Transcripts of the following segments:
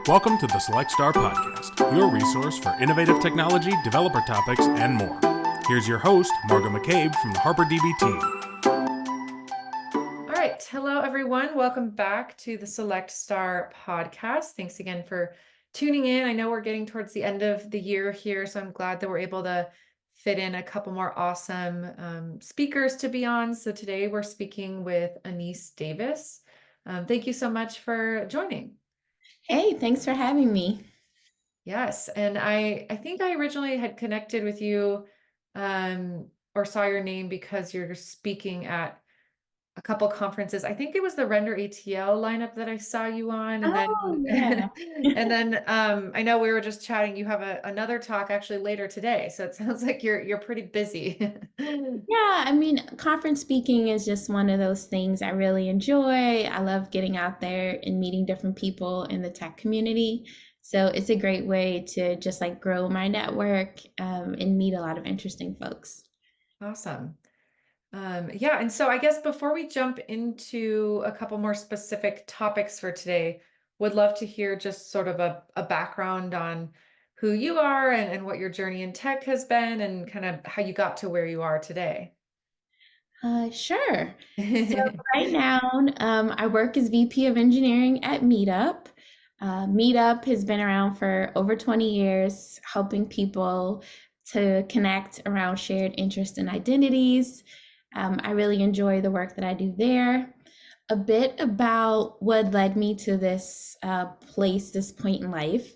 Welcome to the Select Star Podcast, your resource for innovative technology, developer topics, and more. Here's your host, Margo McCabe from the HarperDB team. All right. Hello, everyone. Welcome back to the Select Star Podcast. Thanks again for tuning in. I know we're getting towards the end of the year here, so I'm glad that we're able to fit in a couple more awesome speakers to be on. So today we're speaking with Annyce Davis. Thank you so much for joining. Hey, thanks for having me. Yes, and I think I originally had connected with you or saw your name because you're speaking at a couple conferences. I think it was the Render ATL lineup that I saw you on, and Oh, then yeah. I know we were just chatting. You have another talk actually later today, so it sounds like you're pretty busy. Yeah, I mean, conference speaking is just one of those things I really enjoy. I love getting out there and meeting different people in the tech community. So it's a great way to just like grow my network and meet a lot of interesting folks. Awesome. Yeah, and so I guess before we jump into a couple more specific topics for today, would love to hear just sort of a background on who you are and what your journey in tech has been and kind of how you got to where you are today. Sure. So right now, I work as VP of Engineering at Meetup. Meetup has been around for over 20 years, helping people to connect around shared interests and identities. I really enjoy the work that I do there. A bit about what led me to this place, this point in life.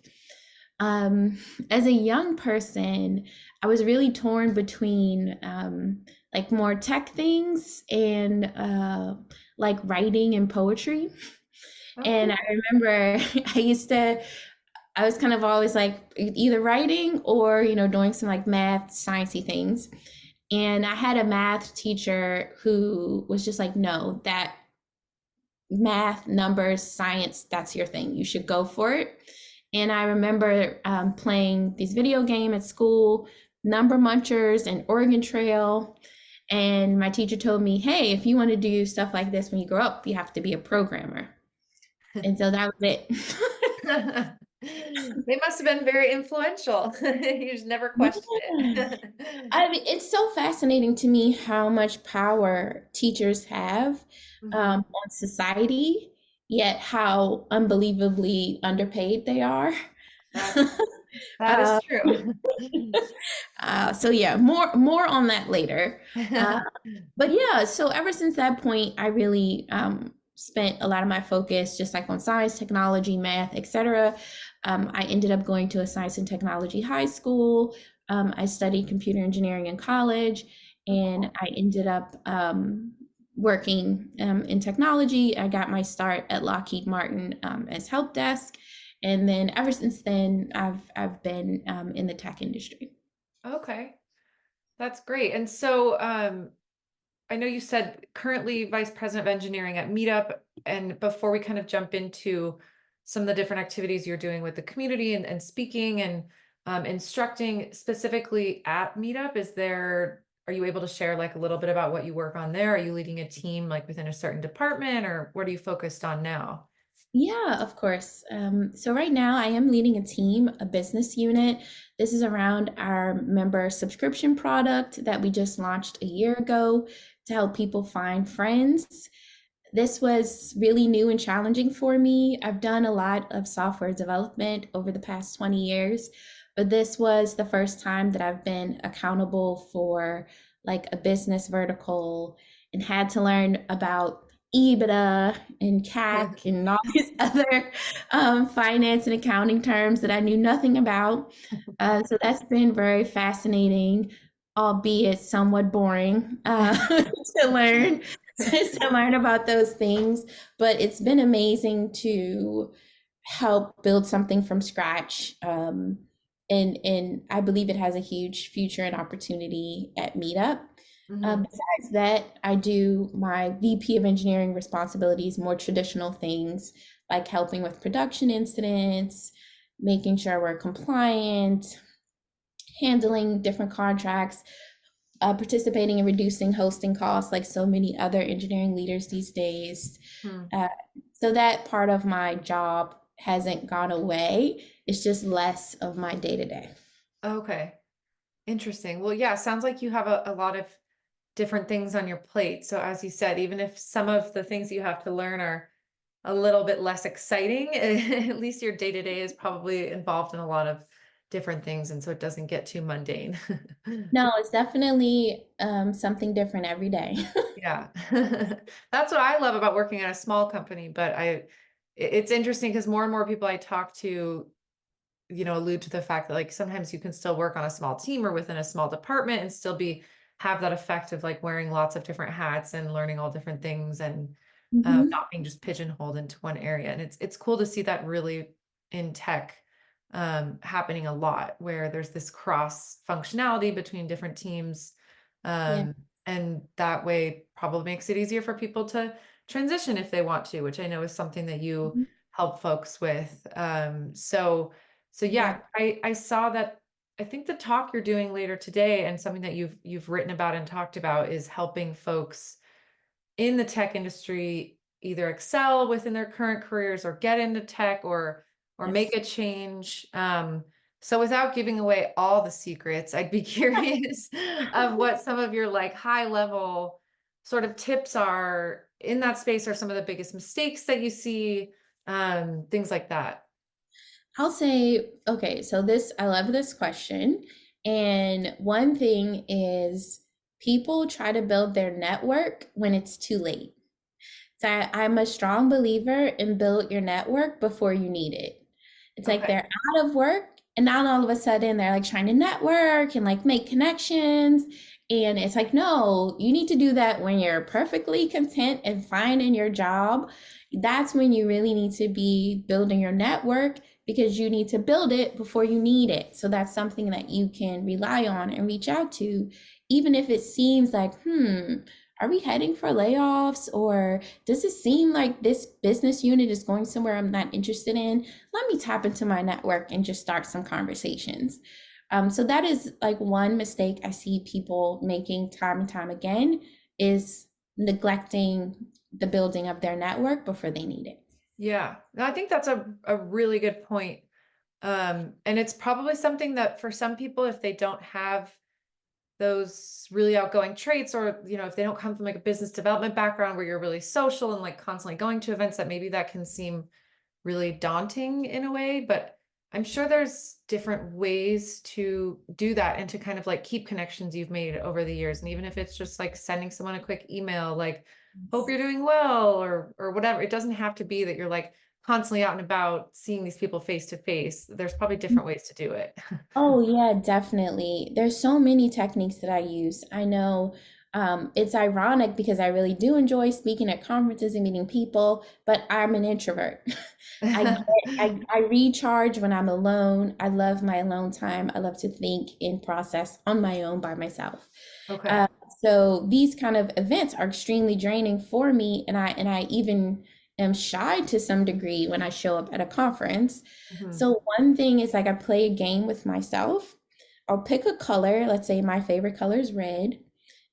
Um, as a young person, I was really torn between like more tech things and like writing and poetry. And Okay. I remember I was kind of always like either writing or, doing some like math, sciencey things. And I had a math teacher who was just like, no, that math, numbers, science, that's your thing. You should go for it. And I remember playing this video game at school, Number Munchers and Oregon Trail. And my teacher told me, hey, if you want to do stuff like this when you grow up, you have to be a programmer. And so that was it. They must have been very influential. You just never questioned Yeah. it. I mean, it's so fascinating to me how much power teachers have Mhm. on society, yet how unbelievably underpaid they are. That that is Uh, true. so yeah, more on that later. Uh, but yeah, so ever since that point, I really spent a lot of my focus just like on science, technology, math, etc. I ended up going to a science and technology high school. I studied computer engineering in college, and I ended up working in technology. I got my start at Lockheed Martin as help desk, and then ever since then, I've been in the tech industry. Okay, that's great. And so I know you said currently Vice President of Engineering at Meetup, and before we kind of jump into some of the different activities you're doing with the community and speaking and instructing specifically at Meetup, are you able to share like a little bit about what you work on there? Are you leading a team like within a certain department, or what are you focused on now? Yeah, of course. So right now I am leading a team, a business unit. This is around our member subscription product that we just launched a year ago to help people find friends. This was really new and challenging for me. I've done a lot of software development over the past 20 years, but this was the first time that I've been accountable for like a business vertical and had to learn about EBITDA and CAC and all these other finance and accounting terms that I knew nothing about. So that's been very fascinating, albeit somewhat boring to learn to learn about those things. But it's been amazing to help build something from scratch. And I believe it has a huge future and opportunity at Meetup. Mhm. Besides that, I do my VP of engineering responsibilities, more traditional things like helping with production incidents, making sure we're compliant, handling different contracts, participating in reducing hosting costs like so many other engineering leaders these days. Hmm. Uh, so that part of my job hasn't gone away. It's just less of my day to day. Okay. Interesting. Well, yeah, sounds like you have a lot of different things on your plate. So as you said, even if some of the things you have to learn are a little bit less exciting, at least your day to day is probably involved in a lot of different things. And so it doesn't get too mundane. No, it's definitely something different every day. Yeah. That's what I love about working at a small company, but it's interesting because more and more people I talk to, allude to the fact that like sometimes you can still work on a small team or within a small department and still have that effect of like wearing lots of different hats and learning all different things and Hmm. not being just pigeonholed into one area. And it's cool to see that really in tech happening a lot, where there's this cross functionality between different teams. Yeah. Um, and that way probably makes it easier for people to transition if they want to, which I know is something that you Mhm. help folks with. So yeah, Yeah. I saw that. I think the talk you're doing later today and something that you've written about and talked about is helping folks in the tech industry either excel within their current careers or get into tech or make Yes. a change. So without giving away all the secrets, I'd be curious of what some of your like high level sort of tips are in that space, or some of the biggest mistakes that you see, things like that. I'll say, okay, so I love this question. And one thing is people try to build their network when it's too late. So I'm a strong believer in build your network before you need it. It's like Okay. they're out of work and now all of a sudden they're like trying to network and like make connections. And it's like, no, you need to do that when you're perfectly content and fine in your job. That's when you really need to be building your network, because you need to build it before you need it. So that's something that you can rely on and reach out to, even if it seems like, are we heading for layoffs, or does it seem like this business unit is going somewhere I'm not interested in? Let me tap into my network and just start some conversations. So that is like one mistake I see people making time and time again, is neglecting the building of their network before they need it. Yeah, no, I think that's a really good point. And it's probably something that for some people, if they don't have those really outgoing traits, or if they don't come from like a business development background where you're really social and like constantly going to events, that maybe that can seem really daunting in a way. But I'm sure there's different ways to do that and to kind of like keep connections you've made over the years. And even if it's just like sending someone a quick email like, hope you're doing well, or whatever, it doesn't have to be that you're like constantly out and about seeing these people face to face. There's probably different ways to do it. Oh, yeah, definitely. There's so many techniques that I use. I know it's ironic because I really do enjoy speaking at conferences and meeting people, but I'm an introvert. I get, I recharge when I'm alone. I love my alone time. I love to think and process on my own by myself. Okay. Uh, so these kind of events are extremely draining for me, and I even am shy to some degree when I show up at a conference. Mhm. So one thing is like I play a game with myself. I'll pick a color. Let's say my favorite color is red.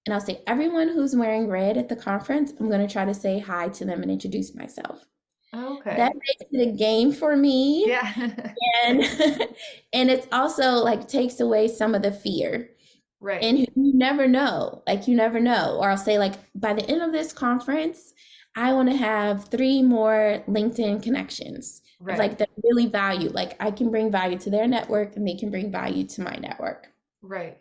And I'll say, everyone who's wearing red at the conference, I'm going to try to say hi to them and introduce myself. That Okay. makes it a game for me. Yeah. And and it's also like takes away some of the fear. Right. And you never know, like you never know. Or I'll say like by the end of this conference, I want to have 3 more LinkedIn connections of Right. like that really value. Like I can bring value to their network and they can bring value to my network. Right.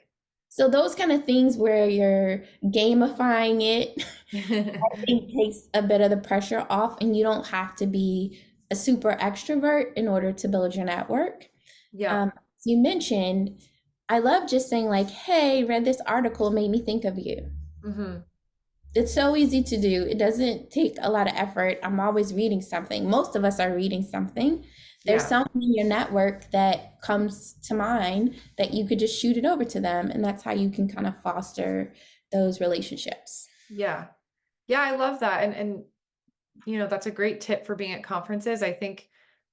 So those kind of things where you're gamifying it, I think takes a bit of the pressure off, and you don't have to be a super extrovert in order to build your network. Yeah. As you mentioned, I love just saying like, "Hey, read this article, made me think of you." Hmm. It's so easy to do. It doesn't take a lot of effort. I'm always reading something. Most of us are reading something. There's Yeah. someone in your network that comes to mind that you could just shoot it over to them, and that's how you can kind of foster those relationships. Yeah. Yeah, I love that. And that's a great tip for being at conferences. I think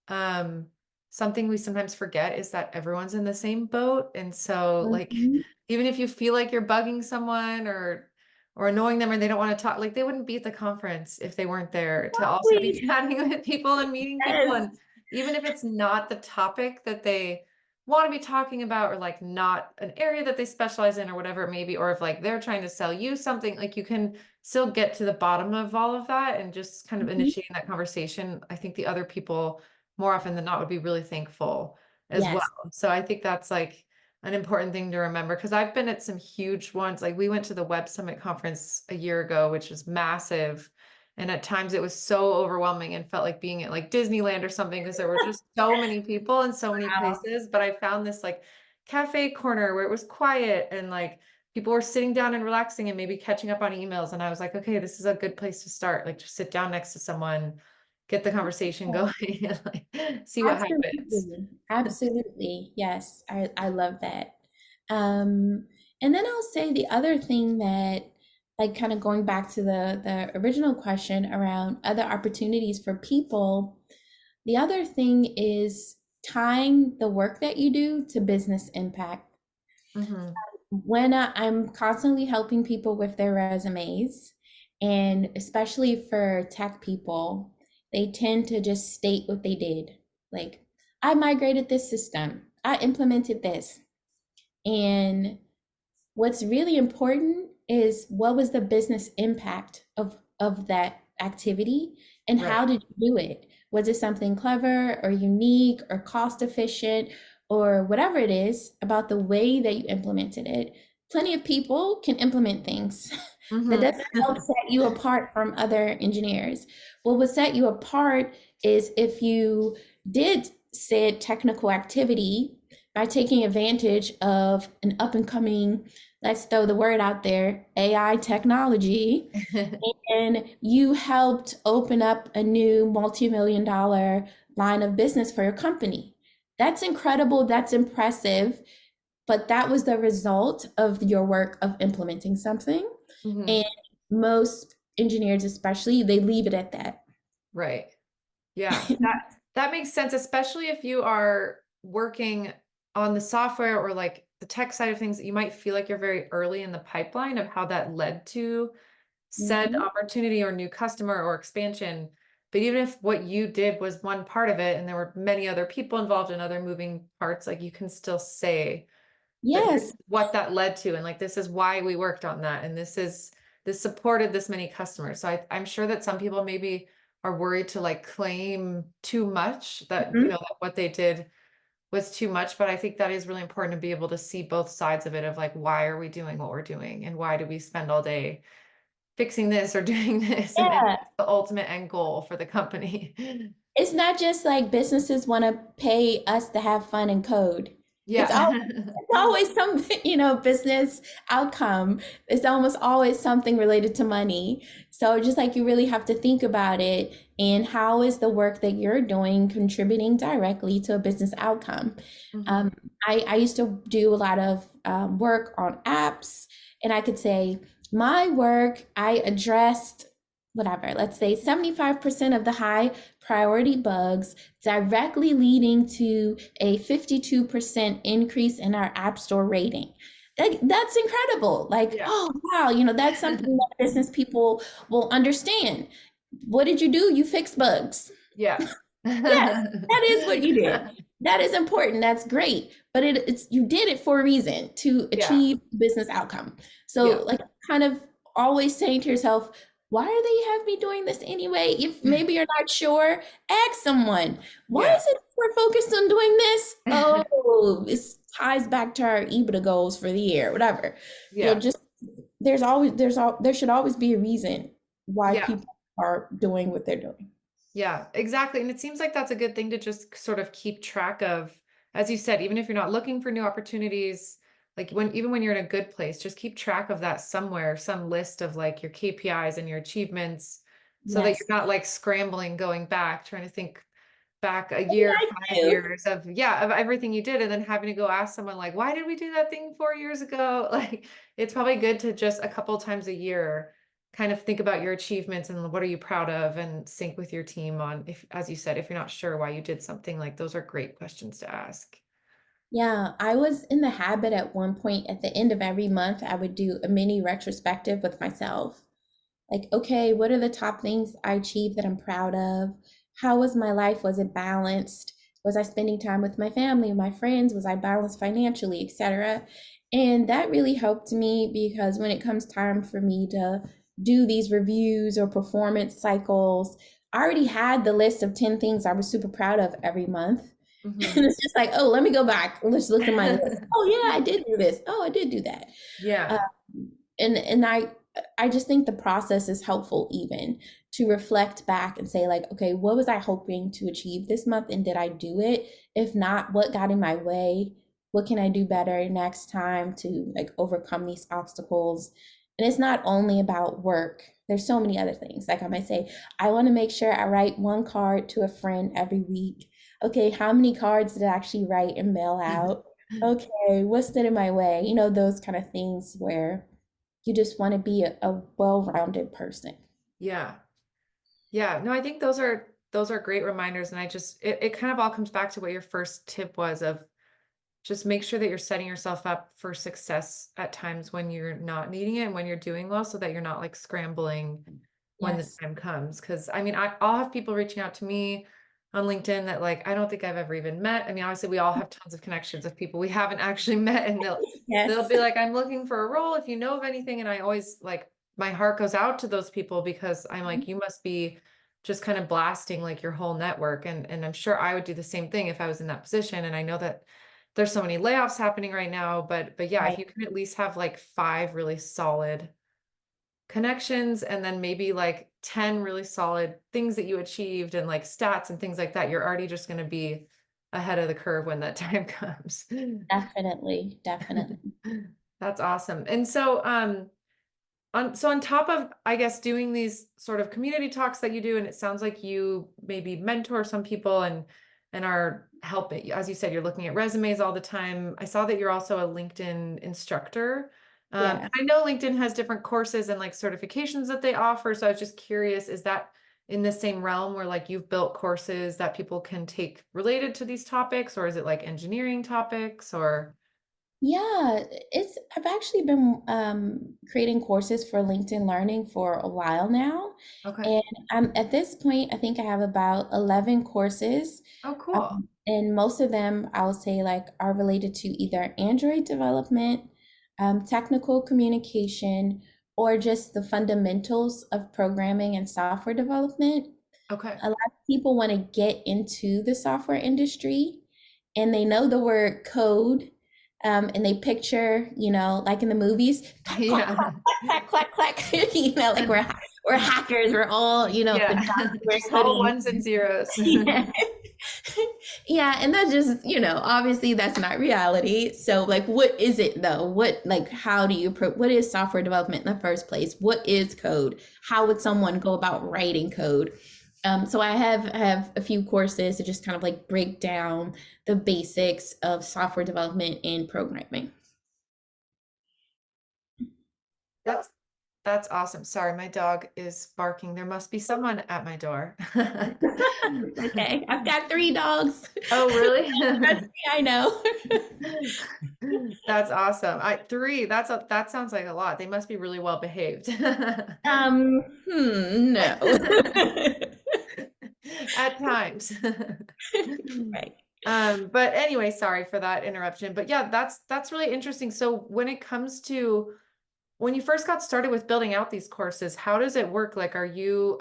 um something we sometimes forget is that everyone's in the same boat. And so like Mhm. even if you feel like you're bugging someone or annoying them, or they don't want to talk, like they wouldn't be at the conference if they weren't there to also be Exactly. chatting with people and meeting people. Yes. And even if it's not the topic that they want to be talking about, or like not an area that they specialize in or whatever it may be, or if like they're trying to sell you something, like you can still get to the bottom of all of that and just kind of Mhm. initiating that conversation. I think the other people more often than not would be really thankful as well. Yes. So I think that's like an important thing to remember, because I've been at some huge ones. Like we went to the Web Summit conference a year ago, which was massive. And at times it was so overwhelming and felt like being at like Disneyland or something, because there were just so many people and so many Wow. places. But I found this like cafe corner where it was quiet and like people were sitting down and relaxing and maybe catching up on emails. And I was like, okay, this is a good place to start. Like just sit down next to someone, get the conversation going, and like see what happens. Absolutely. Absolutely. Yes. I love that. And then I'll say the other thing that, like, kind of going back to the original question around other opportunities for people, the other thing is tying the work that you do to business impact. Mhm. When I'm constantly helping people with their resumes, and especially for tech people, they tend to just state what they did. Like, I migrated this system, I implemented this. And what's really important is, what was the business impact of that activity, and Right. how did you do it? Was it something clever or unique or cost efficient, or whatever it is about the way that you implemented it? Plenty of people can implement things. That Mhm. doesn't help set you apart from other engineers. What would set you apart is if you did said technical activity by taking advantage of an up and coming, let's throw the word out there, AI technology, and you helped open up a new multi-million dollar line of business for your company. That's incredible, that's impressive, but that was the result of your work of implementing something. Mhm. And most engineers, especially, they leave it at that. Right. Yeah, that makes sense, especially if you are working on the software or like the tech side of things. You might feel like you're very early in the pipeline of how that led to said Mhm. opportunity or new customer or expansion. But even if what you did was one part of it and there were many other people involved in other moving parts, like you can still say, but this Yes. is what that led to, and like this is why we worked on that, and this supported this many customers. So I'm sure that some people maybe are worried to like claim too much, that Mhm. that what they did was too much. But I think that is really important to be able to see both sides of it, of like, why are we doing what we're doing, and why do we spend all day fixing this or doing this, and Yeah. what's the ultimate end goal for the company. It's not just like businesses want to pay us to have fun and code. It's Yeah. all it's always something, business outcome. It's almost always something related to money. So just like, you really have to think about it, and how is the work that you're doing contributing directly to a business outcome? Mhm. Um, I used to do a lot of work on apps, and I could say my work, I addressed whatever, let's say 75% of the high priority bugs, directly leading to a 52% increase in our App Store rating. That's incredible. Like, Yeah. oh, wow, that's something that business people will understand. What did you do? You fixed bugs. Yeah. Yes, that is what you did. That is important. That's great. But it's, you did it for a reason, to Yeah. achieve business outcome. So, Yeah. like, kind of always saying to yourself, why do they have me doing this anyway? If maybe you're not sure, ask someone, why Yeah. is it we're focused on doing this? Oh, this ties back to our EBITDA goals for the year, whatever. Yeah. Just, there should always be a reason why Yeah. people are doing what they're doing. Yeah, exactly. And it seems like that's a good thing to just sort of keep track of. As you said, even if you're not looking for new opportunities, like even when you're in a good place, just keep track of that somewhere, some list of like your KPIs and your achievements, so that Yes. you're not like scrambling, going back, trying to think back a What did year, I 5 years do? of everything you did, and then having to go ask someone like, why did we do that thing 4 years ago? Like, it's probably good to just a couple times a year kind of think about your achievements and what are you proud of, and sync with your team on, if, as you said, if you're not sure why you did something, like those are great questions to ask. Yeah, I was in the habit at one point, at the end of every month, I would do a mini retrospective with myself. Like, okay, what are the top things I achieved that I'm proud of? how was my life? Was it balanced? Was I spending time with my family, my friends? Was I balanced financially, etc.? And that really helped me because when it comes time for me to do these reviews or performance cycles, I already had the list of 10 things I was super proud of every month. Mhm. And it's just like, oh, let me go back. Let's look at my list. Oh yeah, I did do this. Oh, I did do that. Yeah. And I just think the process is helpful even to reflect back and say like, okay, what was I hoping to achieve this month and did I do it? If not, what got in my way? What can I do better next time to like overcome these obstacles? And it's not only about work. There's so many other things. Like I might say, I want to make sure I write one card to a friend every week. Okay, how many cards did I actually write and mail out? Okay, what stood in my way? You know, those kind of things where you just want to be a well-rounded person. Yeah. Yeah. No, I think those are great reminders. And it kind of all comes back to what your first tip was of just make sure that you're setting yourself up for success at times when you're not needing it and when you're doing well so that you're not like scrambling when the Yes. time comes. Cause I mean, I'll have people reaching out to me on LinkedIn that like, I don't think I've ever even met. I mean, obviously we all have tons of connections of people we haven't actually met and they'll Yes. be like, I'm looking for a role if you know of anything. And I always like, my heart goes out to those people because I'm like, you must be just kind of blasting like your whole network. And I'm sure I would do the same thing if I was in that position. And I know that there's so many layoffs happening right now, but yeah, if Right. you can at least have like 5 really solid connections and then maybe like 10 really solid things that you achieved and like stats and things like that, you're already just going to be ahead of the curve when that time comes. Definitely. Definitely. That's awesome. And so on top of, I guess, doing these sort of community talks that you do, and it sounds like you maybe mentor some people and are helping, as you said, you're looking at resumes all the time. I saw that you're also a LinkedIn instructor. Yeah. And I know LinkedIn has different courses and like certifications that they offer. So I was just curious, is that in the same realm where like you've built courses that people can take related to these topics, or is it like engineering topics or? Yeah, I've actually been creating courses for LinkedIn Learning for a while now. Okay. And at this point, I think I have about 11 courses. Oh, cool. And most of them, I'll say, like, are related to either Android development, technical communication, or just the fundamentals of programming and software development. Okay. A lot of people want to get into the software industry and they know the word code, and they picture, like in the movies, clack, clack, Yeah. clack, clack, clack, clack, like we're hackers, we're all, Yeah. pajamas, we're Just all hoodies. ones and zeros. Yeah. Yeah, and that just, obviously that's not reality. So like what is it though? How do you what is software development in the first place? What is code? How would someone go about writing code? So I have a few courses to just kind of like break down the basics of software development and programming. That's that's awesome. Sorry, my dog is barking. There must be someone at my door. Okay, I've got 3 dogs. Oh, really? Trust me, I know. That's awesome. That sounds like a lot. They must be really well behaved. No. At times. Right. But anyway, sorry for that interruption. But yeah, that's really interesting. So when it comes to when you first got started with building out these courses, how does it work? Like, are you,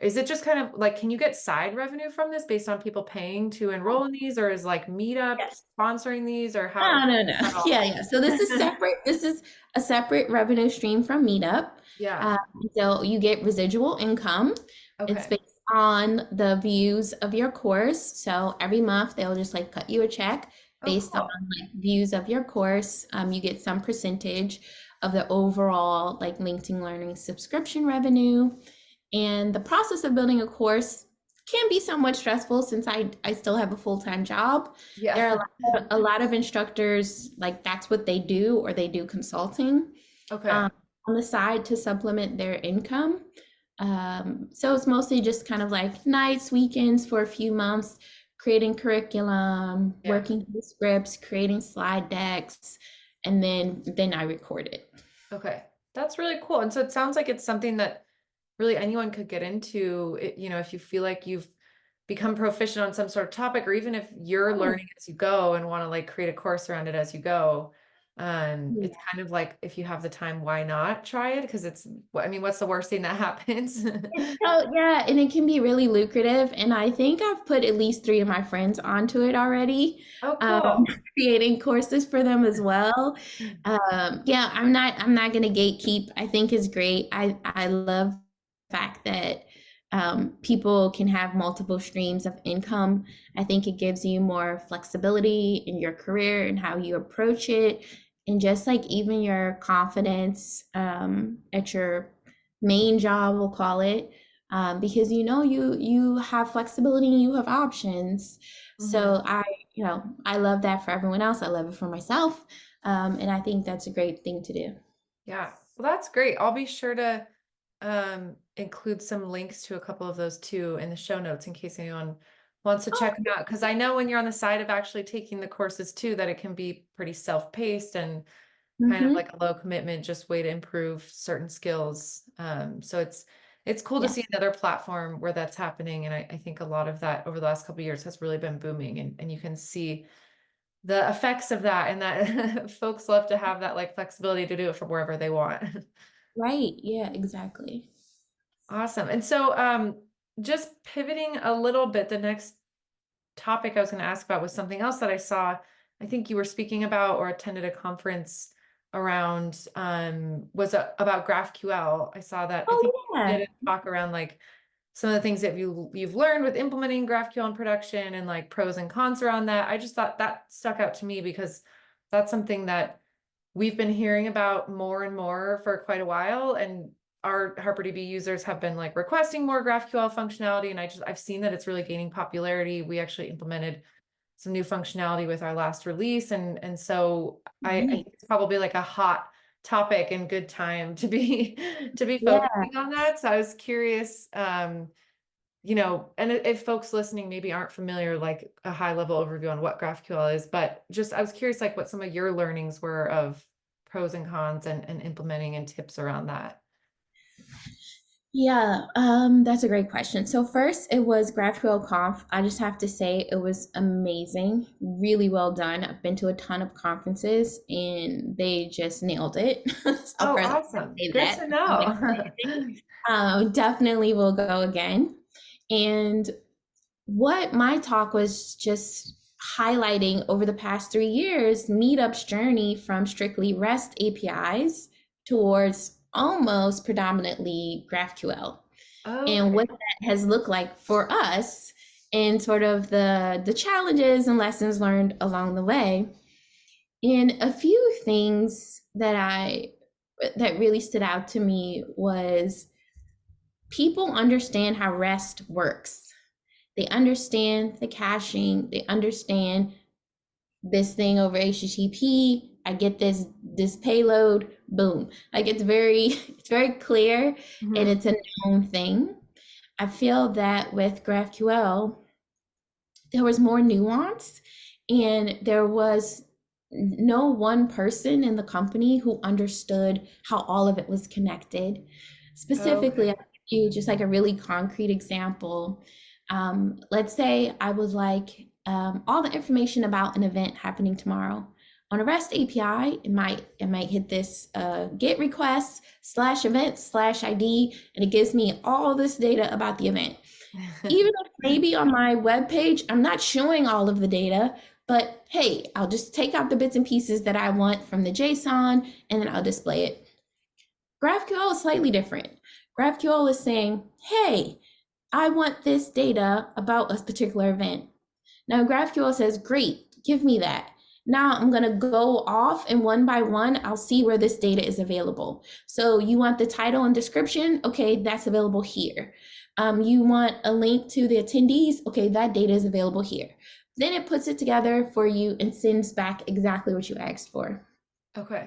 is it just kind of like, can you get side revenue from this based on people paying to enroll in these, or is like Meetup Yes. sponsoring these, or how? No, no, no. How Yeah, yeah. So this is separate. This is a separate revenue stream from Meetup. Yeah. Um, so you get residual income. It's Okay. based on the views of your course. So every month they'll just like cut you a check Oh, based on cool. like views of your course. You get some percentage of the overall like LinkedIn Learning subscription revenue. And the process of building a course can be somewhat stressful since I still have a full-time job. There Yeah. are a lot of instructors, like that's what they do, or they do consulting Okay. on the side to supplement their income. So it's mostly just kind of like nights, weekends for a few months, creating curriculum, Yeah. working through scripts, creating slide decks, and then I record it. Okay. That's really cool. And so it sounds like it's something that really anyone could get into it, you know, if you feel like you've become proficient on some sort of topic, or even if you're Oh, learning as you go and want to like create a course around it as you go. yeah. It's kind of like, if you have the time, why not try it? Because it's, I mean, what's the worst thing that happens? So yeah, and it can be really lucrative. And I think I've put at least three of my friends onto it already, Oh, um, cool. creating courses for them as well. Yeah, I'm not gonna gatekeep. I think is great. I love the fact that people can have multiple streams of income. I think it gives you more flexibility in your career and how you approach it, and just like even your confidence at your main job, we'll call it, because you have flexibility and you have options. Mhm. So I love that for everyone else. I love it for myself, and I think that's a great thing to do. Yeah, well, that's great. I'll be sure to include some links to a couple of those too in the show notes in case anyone wants to Oh, check them out. Because I know when you're on the side of actually taking the courses too, that it can be pretty self-paced and kind of mm-hmm. like a low commitment, just way to improve certain skills. So it's cool to see Yes, another platform where that's happening. And I think a lot of that over the last couple of years has really been booming, and you can see the effects of that, and that folks love to have that like flexibility to do it from wherever they want. right. Yeah, exactly. Awesome. And so just pivoting a little bit, the next topic I was going to ask about was something else that I saw. I think you were speaking about or attended a conference around was about GraphQL. I saw that. I think Oh you yeah. did a talk around like some of the things that you've learned with implementing GraphQL in production, and like pros and cons around that. I just thought that stuck out to me because that's something that we've been hearing about more and more for quite a while, and our HarperDB users have been like requesting more GraphQL functionality, and I've seen that it's really gaining popularity. We actually implemented some new functionality with our last release, and so I Nice. think it's probably like a hot topic and good time to be to be Yeah. focusing on that. So I was curious, you know, and if folks listening maybe aren't familiar, like a high level overview on what GraphQL is, but just I was curious like what some of your learnings were of pros and cons, and implementing, and tips around that. Yeah, that's a great question. So first, it was GraphQL Conf. I just have to say it was amazing, really well done. I've been to a ton of conferences and they just nailed it. So Oh, first, I awesome. say Good that. to I'm know. excited. Definitely will go again. And what my talk was just highlighting over the past 3 years, Meetup's journey from strictly REST APIs towards almost predominantly GraphQL, and Okay. what that has looked like for us, and sort of the challenges and lessons learned along the way. And a few things that really stood out to me was people understand how REST works. They understand the caching, they understand this thing over HTTP. I get this payload, boom. Like it's very clear, and Mhm. it's a known thing. I feel that with GraphQL, there was more nuance, and there was no one person in the company who understood how all of it was connected. Specifically, Okay. I'll give you just like a really concrete example. Let's say I would like all the information about an event happening tomorrow. On a REST API, it might hit this GET request slash event slash ID, and it gives me all this data about the event. Even if maybe on my web page, I'm not showing all of the data, but hey, I'll just take out the bits and pieces that I want from the JSON and then I'll display it. GraphQL is slightly different. GraphQL is saying, hey, I want this data about a particular event. Now, GraphQL says, great, give me that. Now I'm going to go off, and one by one, I'll see where this data is available. So you want the title and description? Okay, that's available here. You want a link to the attendees? Okay, that data is available here. Then it puts it together for you and sends back exactly what you asked for. Okay.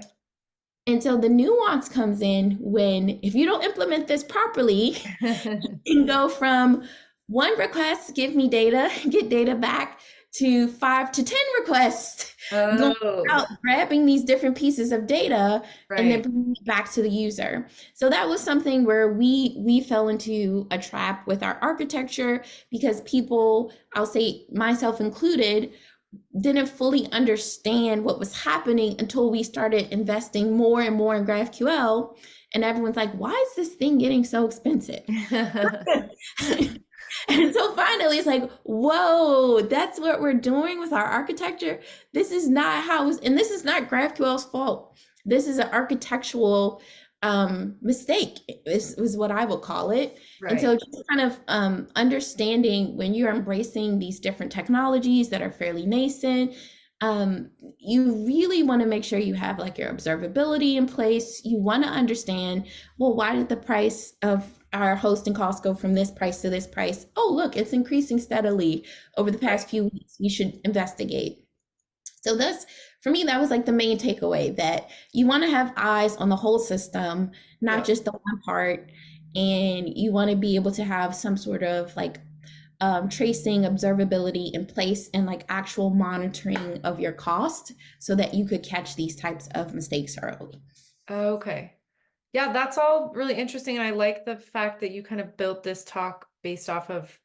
And so the nuance comes in when, if you don't implement this properly, you can go from one request, give me data, get data back, to 5 to 10 requests, going Oh, out, grabbing these different pieces of data and then right. bringing it back to the user. So that was something where we fell into a trap with our architecture because people, I'll say myself included, didn't fully understand what was happening until we started investing more and more in GraphQL. And everyone's like, why is this thing getting so expensive? And so finally, it's like, whoa, that's what we're doing with our architecture. This is not how it's, and this is not GraphQL's fault. This is an architectural mistake, is what I would call it. And Right. so just kind of understanding when you're embracing these different technologies that are fairly nascent, you really want to make sure you have like your observability in place. You want to understand, well, why did the price of our hosting costs go from this price to this price? Oh, look, it's increasing steadily over the Right. past few weeks. You should investigate. So that's, for me, that was like the main takeaway, that you want to have eyes on the whole system, not Yep. just the one part. And you want to be able to have some sort of like tracing observability in place and like actual monitoring of your cost so that you could catch these types of mistakes early. Okay. Yeah, that's all really interesting. And I like the fact that you kind of built this talk based off of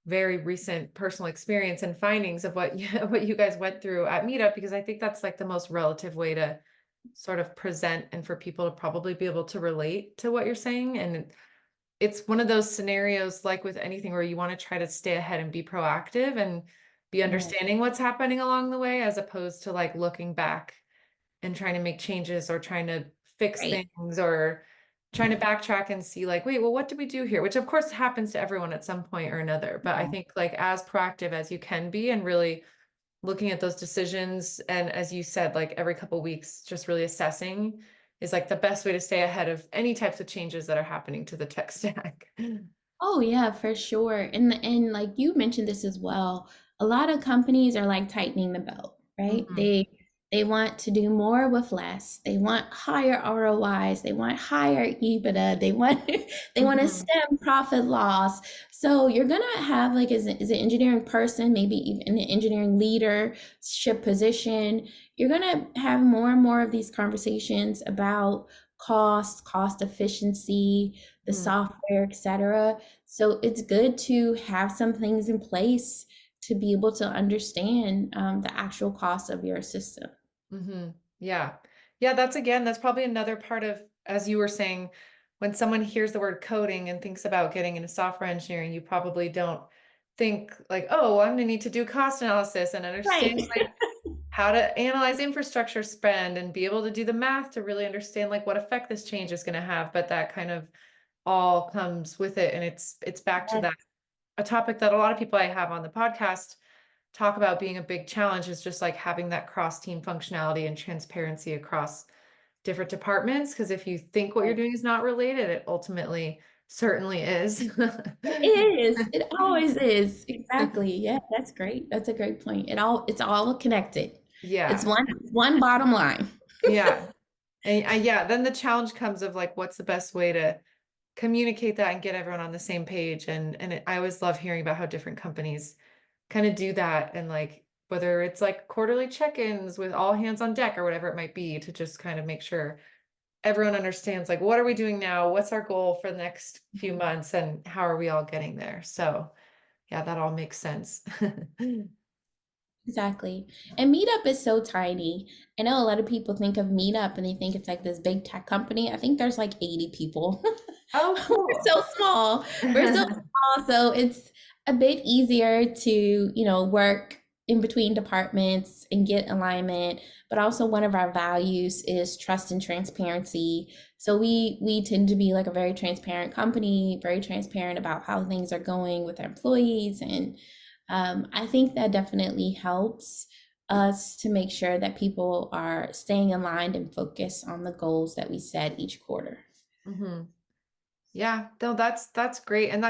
very recent personal experience and findings of what what you guys went through at Meetup, because I think that's like the most relative way to sort of present and for people to probably be able to relate to what you're saying. And it's one of those scenarios, like with anything, where you want to try to stay ahead and be proactive and be Right. understanding what's happening along the way, as opposed to like looking back and trying to make changes or trying to fix Right. things or trying to backtrack and see like, wait, well, what did we do here? Which of course happens to everyone at some point or another. But I Yeah. think like as proactive as you can be and really looking at those decisions, and as you said, like every couple of weeks, just really assessing is like the best way to stay ahead of any types of changes that are happening to the tech stack. Oh yeah, for sure. And like you mentioned this as well, a lot of companies are like tightening the belt, right? Mhm. They want to do more with less. They want higher ROIs, they want higher EBITDA, they want they want to Mhm. stem profit loss. So you're gonna have like as an engineering person, maybe even an engineering leadership position, you're gonna have more and more of these conversations about cost efficiency, the Mhm. software, etc. So it's good to have some things in place to be able to understand the actual cost of your system. Yeah. Yeah, that's again, that's probably another part of, as you were saying, when someone hears the word coding and thinks about getting into software engineering, you probably don't think like, oh, I'm gonna need to do cost analysis and Right. understand like how to analyze infrastructure spend and be able to do the math to really understand like what effect this change is going to have. But that kind of all comes with it. And it's back to Yes. that, a topic that a lot of people I have on the podcast talk about being a big challenge, is just like having that cross team functionality and transparency across different departments. Because if you think what you're doing is not related, it ultimately certainly is. It is. It always is. Exactly. Yeah, that's great. That's a great point. It's all connected. It's Yeah. one bottom line. Yeah. And yeah, then the challenge comes of like, what's the best way to communicate that and get everyone on the same page. I always love hearing about how different companies kind of do that, and like whether it's like quarterly check-ins with all hands on deck or whatever it might be, to just kind of make sure everyone understands like, what are we doing now? What's our goal for the next few months and how are we all getting there? So yeah, that all makes sense. Exactly. And Meetup is so tiny. I know a lot of people think of Meetup and they think it's like this big tech company. I think there's like 80 people. Oh, We're cool. so small. We're so small. So it's a bit easier to, work in between departments and get alignment. But also one of our values is trust and transparency. So we tend to be like a very transparent company, very transparent about how things are going with our employees. And I think that definitely helps us to make sure that people are staying aligned and focused on the goals that we set each quarter. Hmm. Yeah, no, that's great. And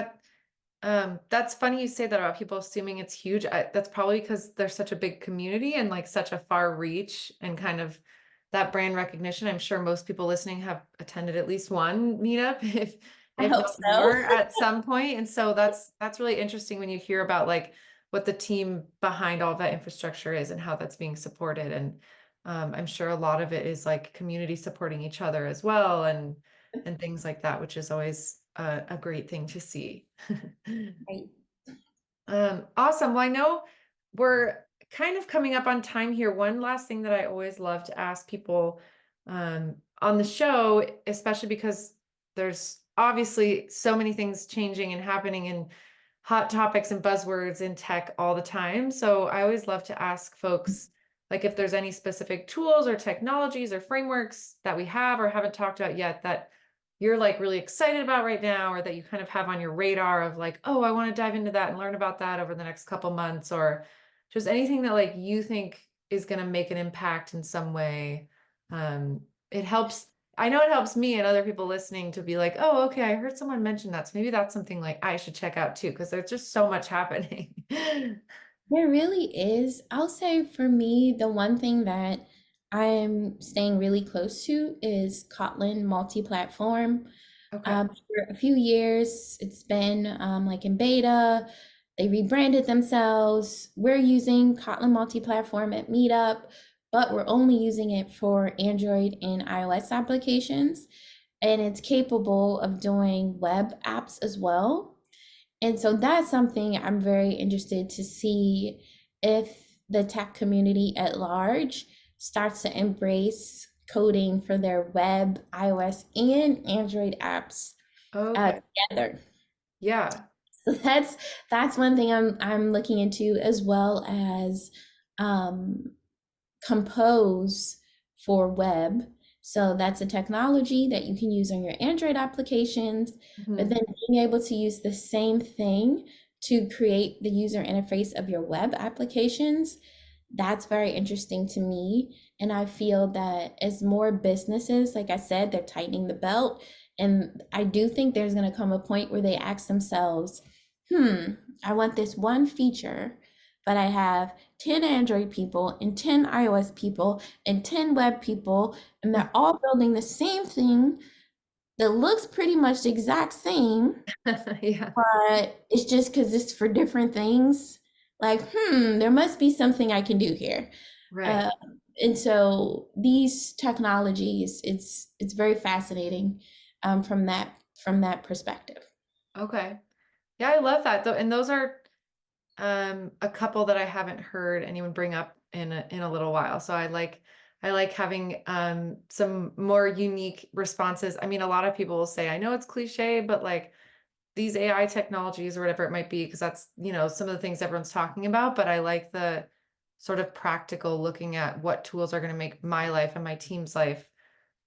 that's funny you say that about people assuming it's huge. That's probably because there's such a big community and like such a far reach and kind of that brand recognition. I'm sure most people listening have attended at least one meetup, I if hope not so. more, at some point. And so that's really interesting when you hear about like what the team behind all of that infrastructure is and how that's being supported. And I'm sure a lot of it is like community supporting each other as well, and things like that, which is always a great thing to see. Right. Awesome. Well, I know we're kind of coming up on time here. One last thing that I always love to ask people on the show, especially because there's obviously so many things changing and happening and hot topics and buzzwords in tech all the time. So I always love to ask folks, like, if there's any specific tools or technologies or frameworks that we have or haven't talked about yet that you're like really excited about right now, or that you kind of have on your radar of like, oh, I want to dive into that and learn about that over the next couple months, or just anything that like you think is going to make an impact in some way. It helps. I know it helps me and other people listening to be like, oh, okay, I heard someone mention that. So maybe that's something like I should check out too, because there's just so much happening. There really is. I'll say for me, the one thing that I'm staying really close to is Kotlin multi-platform. Okay. For a few years, it's been like in beta. They rebranded themselves. We're using Kotlin multi-platform at Meetup, but we're only using it for Android and iOS applications. And it's capable of doing web apps as well. And so that's something I'm very interested to see if the tech community at large starts to embrace coding for their web, iOS, and Android apps Okay. together. Yeah. So that's one thing I'm looking into, as well as Compose for web. So that's a technology that you can use on your Android applications, but then being able to use the same thing to create the user interface of your web applications, that's very interesting to me. And I feel that as more businesses, like I said, they're tightening the belt. And I do think there's going to come a point where they ask themselves, I want this one feature, but I have 10 Android people and 10 iOS people and 10 web people, and they're all building the same thing that looks pretty much the exact same, Yeah. but it's just because it's for different things. Like, there must be something I can do here. Right. And so these technologies, it's very fascinating from that perspective. Okay. Yeah, I love that though. And those are a couple that I haven't heard anyone bring up in a little while. So I like having some more unique responses. I mean, a lot of people will say, I know it's cliche, but like these AI technologies or whatever it might be, because that's, some of the things everyone's talking about, but I like the sort of practical looking at what tools are going to make my life and my team's life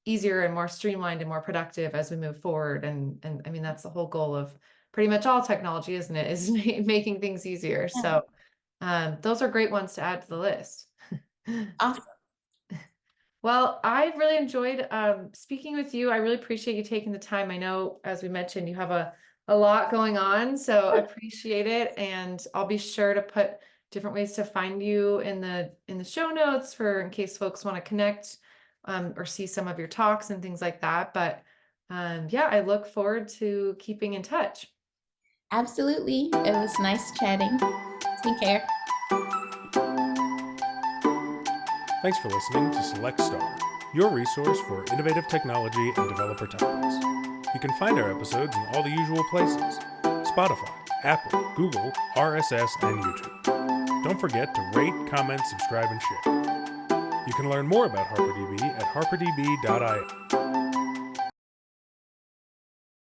easier and more streamlined and more productive as we move forward. And I mean, that's the whole goal of pretty much all technology, isn't it? Is making things easier. Yeah. So those are great ones to add to the list. Awesome. Well, I really enjoyed speaking with you. I really appreciate you taking the time. I know, as we mentioned, you have a lot going on, so I appreciate it. And I'll be sure to put different ways to find you in the show notes for in case folks want to connect or see some of your talks and things like that. But yeah, I look forward to keeping in touch. Absolutely. It was nice chatting. Take care. Thanks for listening to Select Star, your resource for innovative technology and developer topics. You can find our episodes in all the usual places: Spotify, Apple, Google, RSS, and YouTube. Don't forget to rate, comment, subscribe, and share. You can learn more about HarperDB at harperdb.io.